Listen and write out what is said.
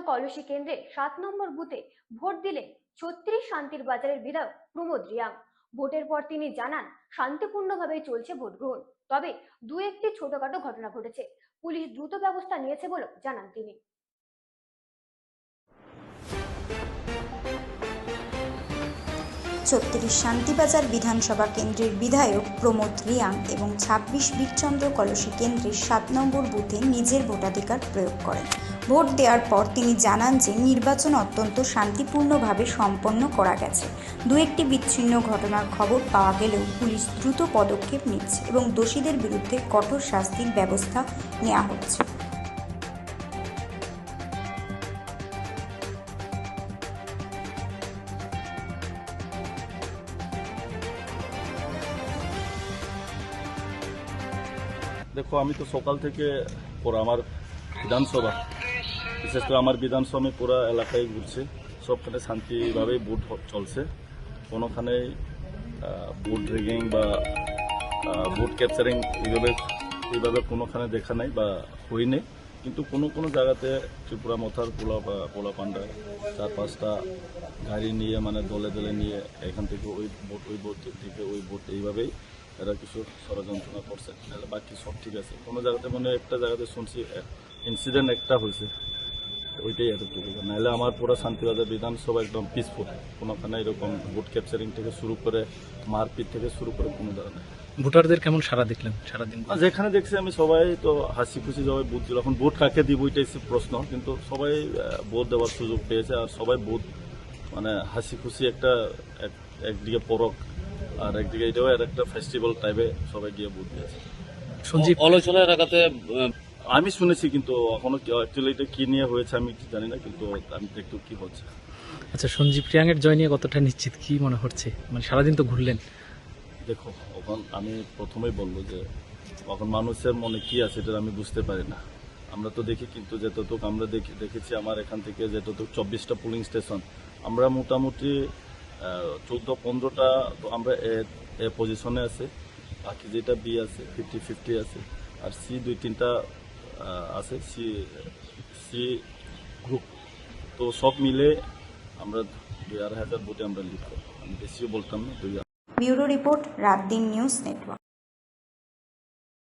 কলসি কেন্দ্রে 7 নম্বর বুথে ভোট দিলেন 36 শান্তির বাজারের বিধায়ক প্রমোদ রিয়াং। ভোটের পর তিনি জানান, শান্তিপূর্ণভাবেই চলছে ভোট গ্রহণ, তবে দু একটি ছোটখাটো ঘটনা ঘটেছে। পুলিশ দ্রুত ব্যবস্থা নিয়েছে বলে জানান তিনি। 36 শান্তিবাজার বিধানসভা কেন্দ্রের বিধায়ক প্রমোদ রিয়াং এবং 26 বীরচন্দ্র কলসি কেন্দ্রের 7 নম্বর বুথে নিজের ভোটাধিকার প্রয়োগ করেন। ভোট দেওয়ার পর তিনি জানান যে নির্বাচন অত্যন্ত শান্তিপূর্ণভাবে সম্পন্ন করা গেছে। দু একটি বিচ্ছিন্ন ঘটনার খবর পাওয়া গেলেও পুলিশ দ্রুত পদক্ষেপ নিচ্ছে এবং দোষীদের বিরুদ্ধে কঠোর শাস্তির ব্যবস্থা নেওয়া হচ্ছে। দেখো, আমি তো সকাল থেকে পুরো আমার বিধানসভা, বিশেষ করে আমার বিধানসভা আমি পুরো এলাকায় ঘুরছি। সবখানে শান্তিভাবেই ভোট চলছে। কোনোখানেই ভোট রিগিং বা ভোট ক্যাপচারিং এইভাবে কোনোখানে দেখা নাই বা হয়নি। কিন্তু কোনো জায়গাতে ত্রিপুরা মথার পোলা পান্ডা 4-5টা গাড়ি নিয়ে, মানে দলে দলে নিয়ে এখান থেকে ওই ভোট থেকে ওই ভোট, এইভাবেই এরা কিছু ষড়যন্ত্র করছে। তাহলে বাকি সব ঠিক আছে। কোনো জায়গাতে মানে একটা জায়গাতে শুনছি ইনসিডেন্ট একটা হয়েছে, ওইটাই এতটুকু। নাহলে আমার পুরো শান্তিবাজার বিধানসভা একদম পিসফুল। কোনোখানে এরকম ভোট ক্যাপচারিং থেকে শুরু করে মারপিট থেকে শুরু করে কোনো ধরনের। ভোটারদের কেমন সাড়া দেখলেন সারাদিন? যেখানে দেখছি আমি, সবাই তো হাসি খুশি, সবাই ভোট দিল। এখন ভোট কাকে দিব ওইটাই প্রশ্ন, কিন্তু সবাই ভোট দেওয়ার সুযোগ পেয়েছে। আর সবাই ভোট মানে হাসি খুশি, একদিকে পরক আর একদিকে এটাও একটা ফেস্টিভ্যাল টাইপে সবাই গিয়ে ভোট দিয়েছে। সঞ্জীব আলোচনা এলাকাতে আমি শুনেছি, কিন্তু এখনো অ্যাকচুয়ালি এটা কি নিয়ে হয়েছে আমি জানি না, কিন্তু আমি দেখতে কি হচ্ছে। আচ্ছা, সঞ্জীব রিয়াং এর জয় নিয়ে কতটা নিশ্চিত, কি মনে হচ্ছে? মানে সারাদিন তো ঘুরলেন। দেখো, এখন আমি প্রথমেই বলবো যে এখন মানুষের মনে কি আছে এটা আমি বুঝতে পারি না। আমরা তো দেখি, কিন্তু যতটুকু আমরা দেখেছি আমার এখান থেকে যতটুকু 24টা পোলিং স্টেশন, আমরা মোটামুটি 14-15টা তো আমরা এ পজিশনে আছে। বাকি যেটা বি আছে 50-50 আছে, আর সি 2-3টা আছে, সি গ্রুপ। তো সব মিলে আমরা 2,500 ভোটে আমরা লিড করবো। আমি বেশিও বলতাম না। ব্যুরো রিপোর্ট, রাত দিন নিউজ নেটওয়ার্ক।